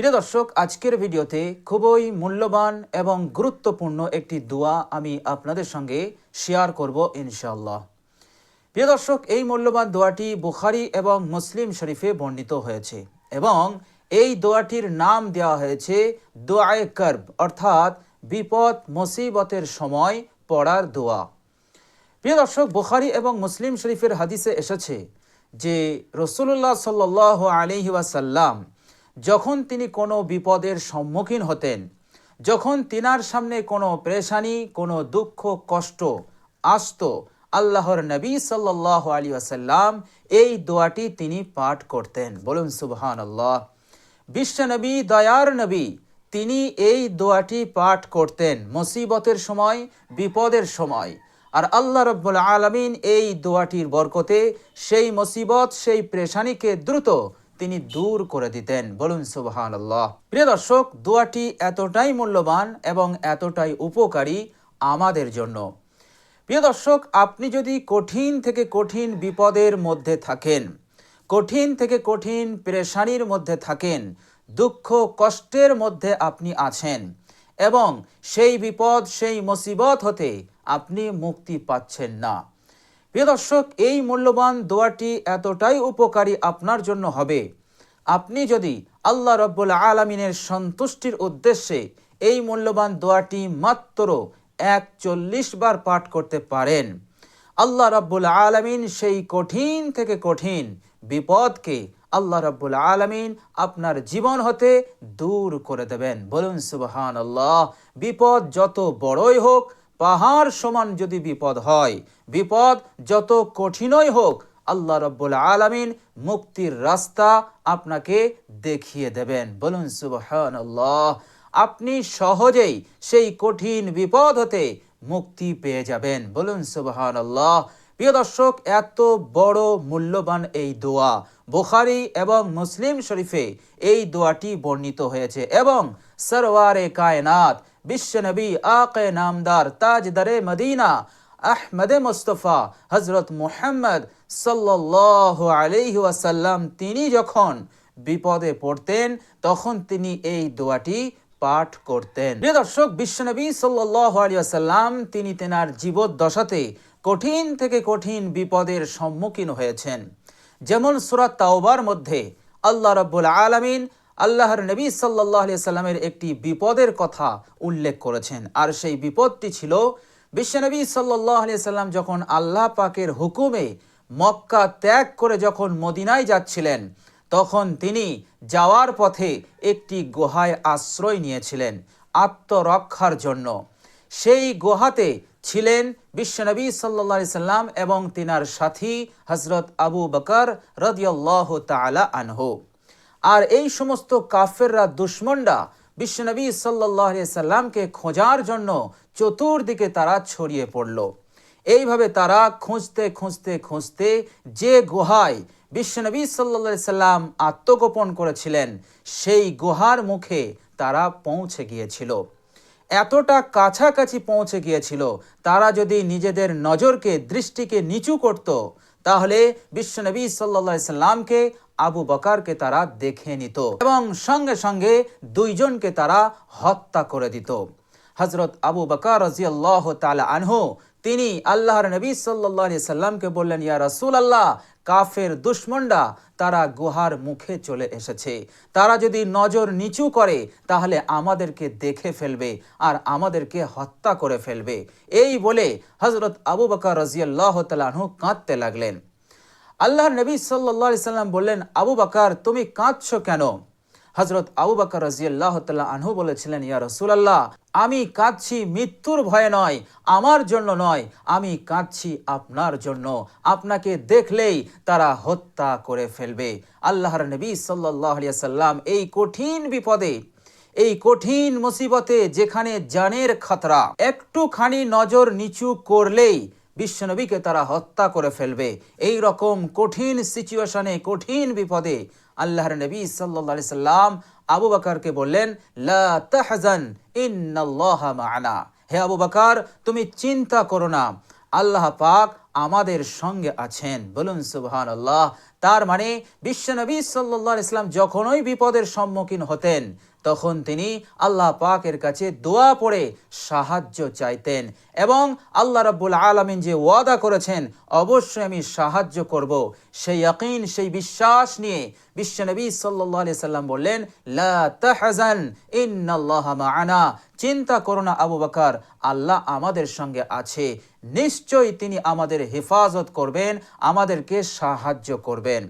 প্রিয় দর্শক, আজকের ভিডিওতে খুবই মূল্যবান এবং গুরুত্বপূর্ণ একটি দোয়া আমি আপনাদের সঙ্গে শেয়ার করব ইনশাআল্লাহ। প্রিয় দর্শক, এই মূল্যবান দোয়াটি বুখারী এবং মুসলিম শরীফে বর্ণিত হয়েছে এবং এই দোয়াটির নাম দেওয়া হয়েছে দোয়ায়ে করব, অর্থাৎ বিপদ মুসিবতের সময় পড়ার দোয়া। প্রিয় দর্শক, বুখারী এবং মুসলিম শরীফের হাদিসে এসেছে যে রাসূলুল্লাহ সাল্লাল্লাহু আলাইহি ওয়াসাল্লাম যখন তিনি কোনো বিপদের সম্মুখীন হতেন, যখন তিনার সামনে কোনো পেরেশানি, কোনো দুঃখ কষ্ট আসতো, আল্লাহর নবী সাল্লাল্লাহু আলাইহি ওয়াসাল্লাম এই দোয়াটি তিনি পাঠ করতেন। বলুন সুবহানাল্লাহ। বিশ্বনবী, দয়ার নবী, তিনি এই দোয়াটি পাঠ করতেন মুসিবতের সময়, বিপদের সময়। আর আল্লাহ রাব্বুল আলামিন এই দোয়াটির বরকতে সেই মুসিবত, সেই পেরেশানিকে দ্রুত তিনি দূর করে দিতেন। বলুন সুবহানাল্লাহ। প্রিয় দর্শক, দোয়াটি এতটাই মূল্যবান এবং এতটাই উপকারী আমাদের জন্য। প্রিয় দর্শক, আপনি যদি কঠিন থেকে কঠিন বিপদের মধ্যে থাকেন, কঠিন থেকে কঠিন পেরেশানির মধ্যে থাকেন, দুঃখ কষ্টের মধ্যে আপনি আছেন এবং সেই বিপদ, সেই মুসিবত হতে আপনি মুক্তি পাচ্ছেন না, প্রিয় দর্শক, এই মূল্যবান দোয়াটি এতটাই উপকারী আপনার জন্য হবে, আপনি যদি আল্লাহ রাব্বুল আলামিনের সন্তুষ্টির উদ্দেশ্যে এই মূল্যবান দোয়াটি মাত্র ৪১ বার পাঠ করতে পারেন, আল্লাহ রাব্বুল আলামিন সেই কঠিন থেকে কঠিন বিপদকে আল্লাহ রাব্বুল আলামিন আপনার জীবন হতে দূর করে দেবেন। বলুন সুবহানাল্লাহ। বিপদ যত বড়ই হোক, পাহাড় সমান যদি বিপদ হয়, বিপদ যত কঠিনই হোক, আল্লাহ রাব্বুল আলামিন মুক্তির রাস্তা আপনাকে দেখিয়ে দেবেন। বলুন সুবহানাল্লাহ। আপনি সহজেই সেই কঠিন বিপদ হতে মুক্তি পেয়ে যাবেন। বলুন সুবহানাল্লাহ। প্রিয় দর্শক, এত বড় মূল্যবান এই দোয়া বুখারী এবং মুসলিম শরীফে এই দোয়াটি বর্ণিত হয়েছে এবং সরওয়ারে কায়নাত বিশ্বনবী আকে নামদার তাজদারে মদিনা আহমদে মুস্তফা হজরত মুহাম্মদ সাল্লাল্লাহু আলাইহি ওয়াসাল্লাম তিনি যখন বিপদে পড়তেন তখন তিনি এই দোয়াটি পাঠ করতেন। প্রিয় দর্শক, বিশ্বনবী সাল্লাল্লাহু আলাইহি ওয়াসাল্লাম তিনি তেনার জীবদ্দশাতে কঠিন থেকে কঠিন বিপদের সম্মুখীন হয়েছেন। যেমন সূরা তাওবার মধ্যে আল্লাহ রাব্বুল আলামিন আল্লাহর নবী সাল্লাল্লাহু আলাইহি ওয়াসাল্লামের একটি বিপদের কথা উল্লেখ করেছেন। আর সেই বিপদটি ছিল বিশ্বনবী সাল্লাল্লাহু আলাইহি ওয়াসাল্লাম যখন আল্লাহ পাকের হুকুমে মক্কা ত্যাগ করে যখন মদিনায় যাচ্ছিলেন, তখন তিনি যাওয়ার পথে একটি গুহায় আশ্রয় নিয়েছিলেন আত্মরক্ষার জন্য। সেই গুহাতে ছিলেন বিশ্বনবী সাল্লাল্লাহু আলাইহি সাল্লাম এবং তিনার সাথী হযরত আবু বকর রাদিয়াল্লাহু তাআলা আনহু। আর এই সমস্ত কাফেররা, দুশমনরা বিশ্বনবী সাল্লাল্লাহু আলাইহি সাল্লামকে খোঁজার জন্য চতুর্দিকে তারা ছড়িয়ে পড়ল। এইভাবে তারা খুঁজতে খুঁজতে খুঁজতে যে গুহায় বিশ্বনবী সাল্লাল্লাহু আলাইহি সাল্লাম আত্মগোপন করেছিলেন, সেই গুহার মুখে তারা পৌঁছে গিয়েছিল। এতটা কাছাকাছি পৌঁছে গিয়েছিল, তারা যদি নিজেদের নজরকে, দৃষ্টিকে নিচু করত, তাহলে বিশ্বনবী সাল্লাল্লাহু আলাইহি সাল্লামকে, আবু বকরকে তারা দেখে নিত এবং সঙ্গে সঙ্গে দুইজনকে তারা হত্যা করে দিত। হযরত আবু বকর রাদিয়াল্লাহু তাআলা আনহু তিনি আল্লাহর নবী সাল্লাল্লাহু আলাইহি সাল্লামকে বললেন, ইয়া রাসূলুল্লাহ, কাফের দুশমনরা তারা গুহার মুখে চলে এসেছে, তারা যদি নজর নিচু করে তাহলে আমাদেরকে দেখে ফেলবে আর আমাদেরকে হত্যা করে ফেলবে। এই বলে হযরত আবু বকর রাদিয়াল্লাহু তাআলা আনহু কাঁদতে লাগলেন। আল্লাহর নবী সাল্লাল্লাহু আলাইহি সাল্লাম বললেন, আবু বকর, তুমি কাঁদছো কেন? হযরত আবু বকর রাদিয়াল্লাহু তাআলা আনহু বলেছিলেন, ইয়া রাসূলুল্লাহ, আমি কাঁদছি মৃত্যুর ভয়ে নয়, আমার জন্য নয়, আমি কাঁদছি আপনার জন্য। আপনাকে দেখলেই তারা হত্যা করে ফেলবে। আল্লাহর নবী সাল্লাল্লাহু আলাইহি সাল্লাম এই কঠিন বিপদে, এই কঠিন মুসিবতে, যেখানে জানের খতরা, একটুখানি নজর নিচু করলেই বিশ্বনবীকে তারা হত্যা করে ফেলবে, এই রকম কঠিন সিচুয়েশনে, কঠিন বিপদে আল্লাহর নবী সাল্লাল্লাহু আলাইহি সাল্লাম আবু বকরকে বললেন, লা তাহজান ইন্নাল্লাহা মা'ানা। হে আবু বকর, তুমি চিন্তা করো না, আল্লাহ পাক আমাদের সঙ্গে আছেন। বলুন সুবহানাল্লাহ। তার মানে বিশ্বনবী সাল্লাল্লাহু আলাইহি ওয়াসাল্লাম যখনই বিপদের সম্মুখীন হতেন তখন তিনি আল্লাহ পাকের কাছে দোয়া পড়ে সাহায্য চাইতেন এবং আল্লাহ রাব্বুল আলামিন যে ওয়াদা করেছেন অবশ্যই আমি সাহায্য করব, সেই ইয়াকিন, সেই বিশ্বাস নিয়ে বিশ্বনবী সাল্লাল্লাহু আলাইহি সাল্লাম বললেন, লা তাহজান ইন্নাল্লাহা মা'ানা, চিন্তা করো না আবু বকর, আল্লাহ আমাদের সঙ্গে আছে, নিশ্চয়ই তিনি আমাদের হেফাজত করবেন, আমাদেরকে সাহায্য করবেন।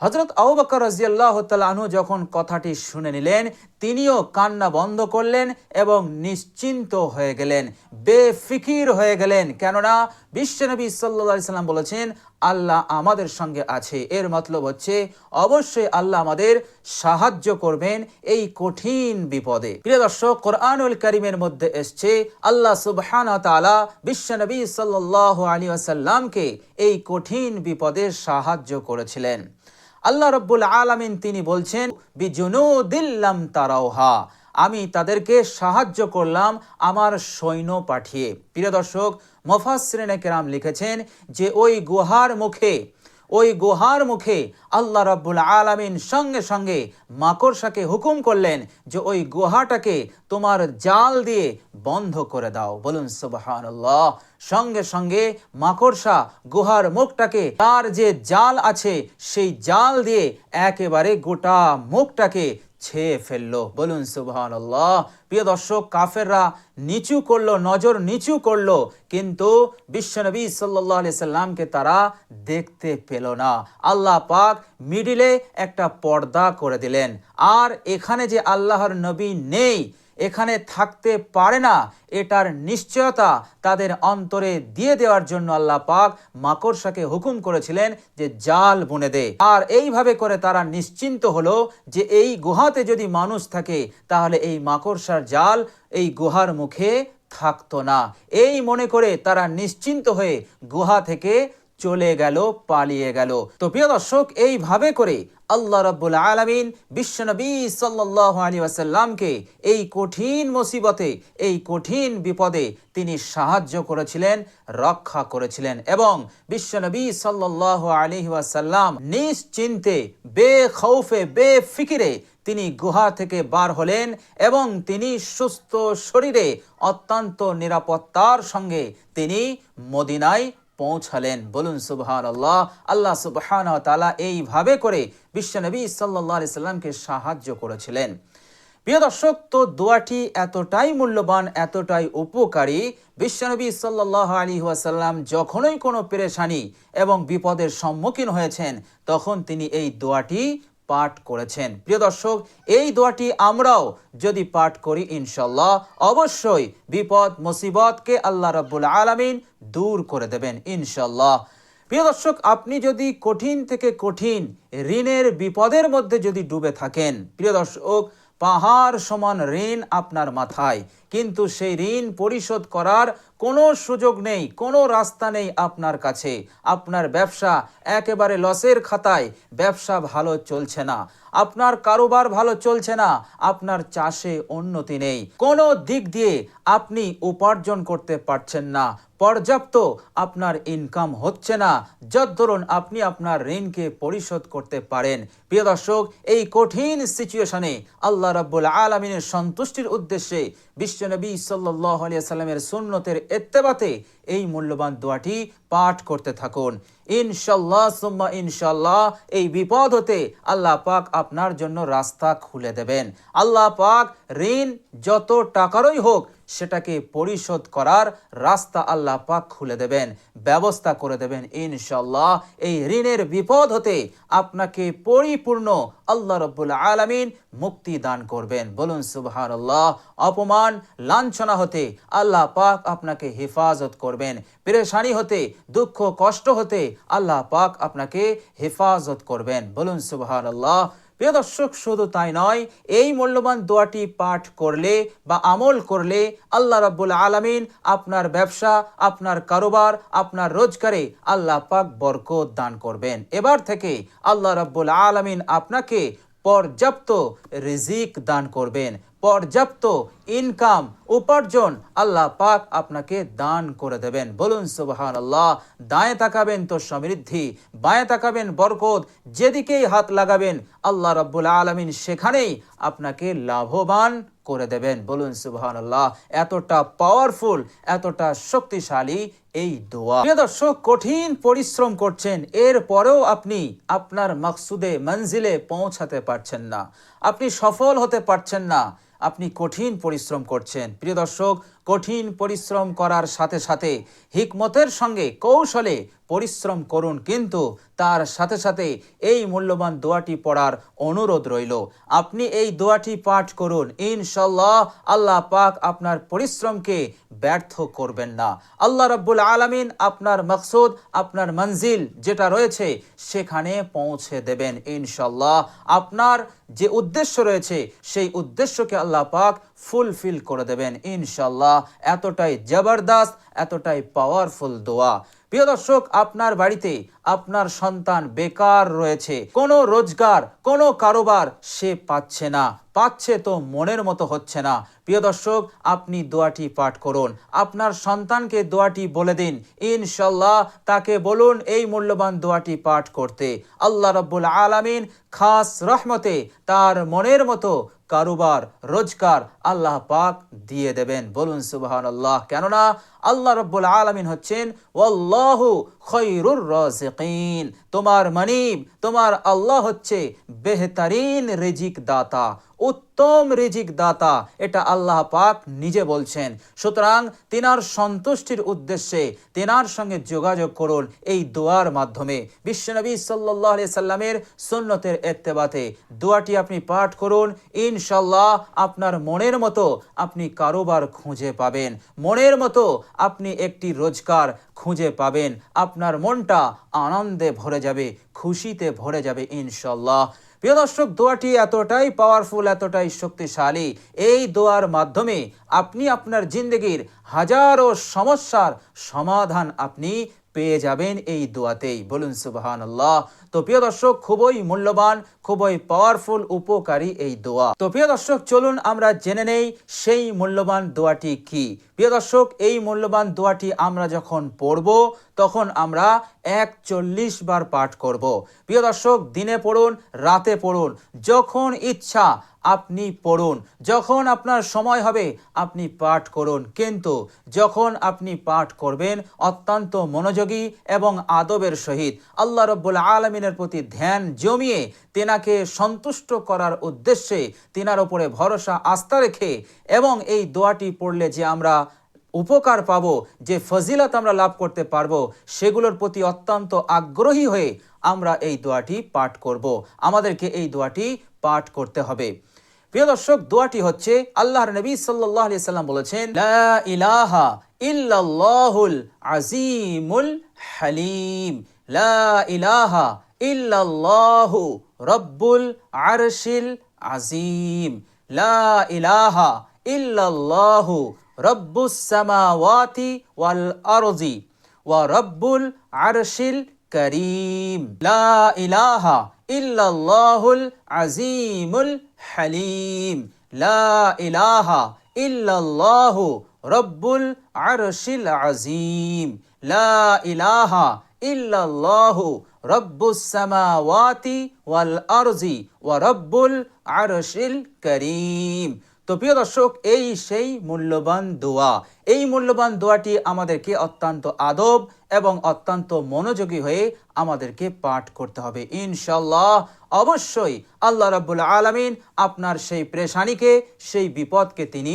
হযরত আবু বকর রাদিয়াল্লাহু তাআলা আনহু যখন কথাটি শুনে নিলেন, তিনিও কান্না বন্ধ করলেন এবং নিশ্চিন্ত হয়ে গেলেন, বেফিকির হয়ে গেলেন। কেননা বিশ্বনবী সাল্লাল্লাহু আলাইহি সাল্লাম বলেছেন আল্লাহ আমাদের সঙ্গে আছে, এর মতলব হচ্ছে অবশ্যই আল্লাহ আমাদের সাহায্য করবেন এই কঠিন বিপদে। প্রিয় দর্শক, কোরআনুল কারীমের মধ্যে এসেছে আল্লাহ সুবহানাহু ওয়া তাআলা বিশ্বনবী সাল্লাল্লাহু আলাইহি ওয়াসাল্লামকে এই কঠিন বিপদে সাহায্য করেছিলেন। আল্লাহ রাব্বুল আলামিন তিনি বলছেন, বিজুনুদিল লাম তারাউহা, আমি তাদেরকে সাহায্য করলাম আমার সৈন্য পাঠিয়ে। প্রিয় দর্শক, মুফাসসিরিনে কেরাম লিখেছেন যে ওই গুহার মুখে আল্লাহ রাব্বুল আলামিন সঙ্গে সঙ্গে মাকড়সাকে হুকুম করলেন যে ওই গুহাটাকে তোমার জাল দিয়ে বন্ধ করে দাও। বলুন সুবহানাল্লাহ। সঙ্গে সঙ্গে মাকড়সা গুহার মুখটাকে, তার যে জাল আছে সেই জাল দিয়ে একেবারে গোটা মুখটাকে ছেয়ে ফেললো। বলুন সুবহানাল্লাহ। প্রিয় দর্শক, কাফেররা নিচু করলো, নজর নিচু করলো, কিন্তু বিশ্বনবী সাল্লাল্লাহু আলাইহি সাল্লামকে তারা দেখতে পেল না। আল্লাহ পাক মিডিলে একটা পর্দা করে দিলেন, আর এখানে যে আল্লাহর নবী নেই, এখানে থাকতে পারে না, এটার নিশ্চয়তা তাদের অন্তরে দিয়ে দেওয়ার জন্য আল্লাহ পাক মাকড়সাকে হুকুম করেছিলেন যে জাল বুনে দে। আর এইভাবে করে তারা নিশ্চিন্ত হলো যে এই গুহাতে যদি মানুষ থাকে তাহলে এই মাকড়সার জাল এই গুহার মুখে থাকতো না। এই মনে করে তারা নিশ্চিন্ত হয়ে গুহা থেকে চলে গেল, পালিয়ে গেল। তো প্রিয় দর্শক, এইভাবে করে আল্লাহ রাব্বুল আলামিন বিশ্বনবী সাল্লাল্লাহু আলাইহি ওয়াসাল্লামকে এই কঠিন মুসিবতে, এই কঠিন বিপদে তিনি সাহায্য করেছিলেন, রক্ষা করেছিলেন এবং বিশ্বনবী সাল্লাল্লাহু আলাইহি ওয়াসাল্লাম নিশ্চিন্তে, বেখৌফে, বেফিকিরে তিনি গুহা থেকে বার হলেন এবং তিনি সুস্থ শরীরে অত্যন্ত নিরাপত্তার সঙ্গে তিনি মদিনায় পৌঁছালেন। বলুন সুবহানাল্লাহ। আল্লাহ সুবহানাহু ওয়া তাআলা এইভাবে করে বিশ্বনবী সাল্লাল্লাহু আলাইহি সাল্লামকে সাহায্য করেছিলেন। প্রিয় দর্শক, তো দোয়াটি এতটাই মূল্যবান, এতটাই উপকারী, বিশ্বনবী সাল্লাল্লাহু আলাইহি ওয়াসাল্লাম যখনই কোনো পেরেশানি এবং বিপদের সম্মুখীন হয়েছেন তখন তিনি এই দোয়াটি পাঠ করেছেন। প্রিয় দর্শক, এই দোয়াটি আমরাও যদি পাঠ করি ইনশাআল্লাহ অবশ্যই বিপদ মুসিবতকে আল্লাহ রাব্বুল আলামিন দূর করে দেবেন ইনশাআল্লাহ। প্রিয় দর্শক, আপনি যদি কঠিন থেকে কঠিন ঋণের বিপদের মধ্যে যদি ডুবে থাকেন, প্রিয় দর্শক, পাহাড় সমান ঋণ আপনার মাথায়, কিন্তু সেই ঋণ পরিশোধ করার কোনো সুযোগ নেই, কোনো রাস্তা নেই আপনার কাছে। আপনার ব্যবসা একেবারে লসের খাতায়, ব্যবসা ভালো চলছে না, আপনার কারোবার ভালো চলছে না, আপনার চাষে উন্নতি নেই, কোনো দিক দিয়ে আপনি উপার্জন করতে পারছেন না, পর্যাপ্ত আপনার ইনকাম হচ্ছে না, যত ধরুন আপনি আপনার ঋণকে পরিশোধ করতে পারেন। প্রিয় দর্শক, এই কঠিন সিচুয়েশনে আল্লাহ রাব্বুল আলামিনের সন্তুষ্টির উদ্দেশ্যে বিশ্বনবী সাল্লাল্লাহু আলাইহি সাল্লামের সুন্নতের ইত্তেবাতে এই মূল্যবান দোয়াটি পাঠ করতে থাকুন। ইনশাআল্লাহ সুম্মা ইনশাআল্লাহ এই বিপদ হতে আল্লাহ পাক আপনার জন্য রাস্তা খুলে দেবেন। আল্লাহ পাক ঋণ যত টাকারই হোক সেটাকে পরিশোধ করার রাস্তা আল্লাহ পাক খুলে দেবেন, ব্যবস্থা করে দেবেন ইনশাআল্লাহ। এই ঋণের বিপদ হতে আপনাকে পরিপূর্ণ আল্লাহ রাব্বুল আলামিন মুক্তি দান করবেন। বলুন সুবহানাল্লাহ। অপমান লাঞ্ছনা হতে আল্লাহ পাক আপনাকে হেফাজত করবেন, পেরেশানি হতে, দুঃখ কষ্ট হতে আল্লাহ পাক আপনাকে হেফাজত করবেন। বলুন সুবহানাল্লাহ। প্রিয় দর্শক, শুধু তাই নয়, এই মূল্যবান দোয়াটি পাঠ করলে বা আমল করলে আল্লাহ রাব্বুল আলামিন আপনার ব্যবসা, আপনার কারোবার, আপনার রোজগারে আল্লাহ পাক বরকত দান করবেন। এবার থেকে আল্লাহ রাব্বুল আলামিন আপনাকে পর্যাপ্ত রিজিক দান করবেন, পর্যাপ্ত ইনকাম উপার্জন আল্লাহ পাক আপনাকে দান করে দেবেন। বলুন সুবহানাল্লাহ। দায়ে তাকাবেন তো সমৃদ্ধি, বায়ে তাকাবেন বরকত, যেদিকেই হাত লাগাবেন আল্লাহ রাব্বুল আলামিন সেখানেই আপনাকে লাভবান করে দেবেন। বলুন সুবহানাল্লাহ। এতটা পাওয়ারফুল, এতটা শক্তিশালী এই দোয়া। প্রিয় দর্শক, কঠিন পরিশ্রম করছেন, এরপরেও আপনি আপনার মাকসুদে মঞ্জিলে পৌঁছাতে পারছেন না, আপনি সফল হতে পারছেন না, আপনি কঠিন পরিশ্রম করছেন। প্রিয় দর্শক, কঠিন পরিশ্রম করার সাথে সাথে হিকমতের সঙ্গে কৌশলে পরিশ্রম করুন, কিন্তু তার সাথে সাথে এই মূল্যবান দোয়াটি পড়ার অনুরোধ রইল। আপনি এই দোয়াটি পাঠ করুন, ইনশাআল্লাহ আল্লাহ পাক আপনার পরিশ্রমকে ব্যর্থ করবেন না। আল্লাহ রাব্বুল আলামিন আপনার মাকসুদ, আপনার মঞ্জিল যেটা রয়েছে সেখানে পৌঁছে দেবেন ইনশাআল্লাহ। আপনার যে উদ্দেশ্য রয়েছে সেই উদ্দেশ্যকে আল্লাহ পাক ফুলফিল করে দেবেন ইনশাআল্লাহ। এতটাই জবরদস্ত, এতটাই পাওয়ারফুল দোয়া। প্রিয় দর্শক, আপনার বাড়িতে আপনার সন্তান বেকার রয়েছে, কোনো রোজগার, কোনো কারোবার সে পাচ্ছে না, পাচ্ছে তো মনের মতো হচ্ছে না। প্রিয় দর্শক, আপনি দোয়াটি পাঠ করুন, আপনার সন্তানকে দোয়াটি বলে দিন, ইনশাআল্লাহ তাকে বলুন এই মূল্যবান দোয়াটি পাঠ করতে। আল্লাহ রাব্বুল আলামিন খাস রহমতে তার মনের মতো কারোবার, রোজগার আল্লাহ পাক দিয়ে দেবেন। বলুন সুবহানাল্লাহ। কেননা আল্লাহ রাব্বুল আলামিন হচ্ছেন ওয়াল্লাহু খায়রুর রাযিকিন, তোমার মানিব, তোমার আল্লাহ হচ্ছে বেহতরিন রিজিক দাতা, উত্তম রিজিক দাতা, এটা আল্লাহ পাক নিজে বলছেন। সুতরাং তিনার সন্তুষ্টির উদ্দেশ্যে তিনার সঙ্গে যোগাযোগ করুন এই দোয়ার মাধ্যমে। বিশ্বনবী সাল্লাল্লাহু আলাইহি সাল্লামের সুন্নতের ইত্তেবাতে দোয়াটি আপনি পাঠ করুন, ইনশাআল্লাহ আপনার মনের মতো আপনি কারোবার খুঁজে পাবেন, মনের মতো আপনি একটি রোজগার খুঁজে পাবেন, আপনার মনটা আনন্দে ভরে যাবে, খুশিতে ভরে যাবে ইনশাআল্লাহ। প্রিয় দর্শক, দোয়াটি এতটাই পাওয়ারফুল, এতটাই শক্তিশালী, এই দোয়ার মাধ্যমে আপনি আপনার জিন্দগির হাজারো সমস্যার সমাধান আপনি পেয়ে যাবেন এই দোয়াতেই। বলুন সুবহানাল্লাহ। তো প্রিয় দর্শক, খুবই মূল্যবান, খুবই পাওয়ারফুল, উপকারী এই দোয়া। তো প্রিয় দর্শক, চলুন আমরা জেনে নেই সেই মূল্যবান দোয়াটি কি। প্রিয় দর্শক, এই মূল্যবান দোয়াটি আমরা যখন পড়ব তখন আমরা 41 বার পাঠ করব। প্রিয় দর্শক, দিনে পড়ুন, রাতে পড়ুন, যখন ইচ্ছা আপনি পড়ুন, যখন আপনার সময় হবে আপনি পাঠ করুন, কিন্তু যখন আপনি পাঠ করবেন অত্যন্ত মনোযোগী এবং আদবের সহিত আল্লাহ রাব্বুল আলামিনের প্রতি ধ্যান জমিয়ে তেনাকে সন্তুষ্ট করার উদ্দেশ্যে তিনার উপরে ভরসা আস্থা রেখে, এবং এই দোয়াটি পড়লে যে আমরা উপকার পাবো, যে ফজিলত আমরা লাভ করতে পারবো, সেগুলোর প্রতি অত্যন্ত আগ্রহী হয়ে আমরা এই দোয়াটি পাঠ করব। আমাদেরকে এই দোয়াটি পাঠ করতে হবে। প্রিয় দর্শক, দোয়াটি হচ্ছে আল্লাহর নবী সাল্লাল্লাহু আলাইহি সাল্লাম বলেছেন, লা ইলাহা ইল্লাল্লাহুল আজিমুল হালিম, লা ইলাহা ইল্লাল্লাহু রাব্বুল আরশিল আজিম, লা ইলাহা ইল্লাল্লাহু রাব্বুস সামাওয়াতি ওয়াল আরজি ওয়া রাব্বুল আরশিল করিম, লা ইলাহা ইল্লাল্লাহুল আজিমুল হালিম, লা ইলাহা ইল্লাল্লাহু রাব্বুল আরশিল আজিম, লা ইলাহা ইল্লাল্লাহু রাব্বুস সামাওয়াতি ওয়াল আরজি ওয়া রাব্বুল আরশিল করিম। তো প্রিয় দর্শক, এই সেই মূল্যবান দোয়া। এই মূল্যবান দোয়াটি আমাদেরকে অত্যন্ত আদব এবং অত্যন্ত মনোযোগী হয়ে আমাদেরকে পাঠ করতে হবে ইনশাআল্লাহ। অবশ্যই আল্লাহ রাব্বুল আলামিন আপনার সেই পেরেশানিকে, সেই বিপদকে তিনি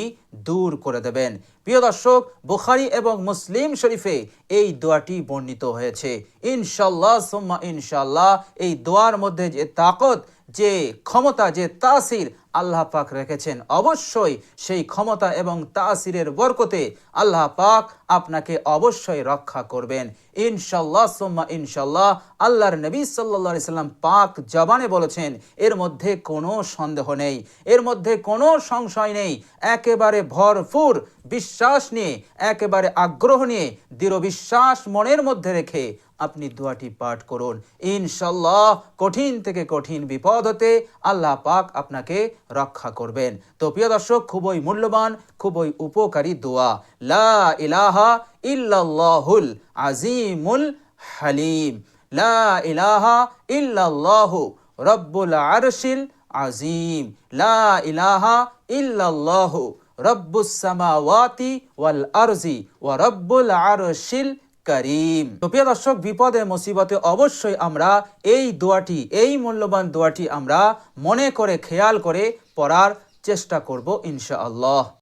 দূর করে দেবেন। প্রিয় দর্শক, বুখারী এবং মুসলিম শরীফে এই দোয়াটি বর্ণিত হয়েছে। ইনশাআল্লাহ সুম্মা ইনশাআল্লাহ এই দোয়ার মধ্যে যে তাকত, যে ক্ষমতা, যে তাসির আল্লাহ পাক রেখেছেন, অবশ্যই সেই ক্ষমতা এবং তাসিরের বরকতে আল্লাহ পাক আপনাকে অবশ্যই রক্ষা করবেন ইনশাআল্লাহ সুম্মা ইনশাআল্লাহ। আল্লাহর নবী সাল্লাল্লাহু আলাইহি সাল্লাম পাক জবানে বলেছেন, এর মধ্যে কোনো সন্দেহ নেই, এর মধ্যে কোনো সংশয় নেই। একেবারে ভরপুর বিশ্বাস নিয়ে, একেবারে আগ্রহ নিয়ে, দৃঢ় বিশ্বাস মনের মধ্যে রেখে আপনি দোয়াটি পাঠ করুন। ইনশাআল্লাহ কঠিন থেকে কঠিন বিপদ হতে আল্লাহ পাক আপনাকে রক্ষা করবেন। তো প্রিয় দর্শক, খুবই মূল্যবান, খুবই উপকারী দোয়া, লা ইলাহা ইল্লাল্লাহুল আজিমুল হালিম, লা ইলাহা ইল্লাল্লাহু রব্বুল আরশিল আজিম, লা ইলাহা ইল্লাল্লাহু রব্বুস সামাওয়াতি ওয়াল আরজি ওয়া রব্বুল আরশিল করিম। তো প্রিয় দর্শক, বিপদে মুসিবতে অবশ্যই আমরা এই দোয়াটি, এই মূল্যবান দোয়াটি আমরা মনে করে খেয়াল করে পড়ার চেষ্টা করব ইনশাআল্লাহ।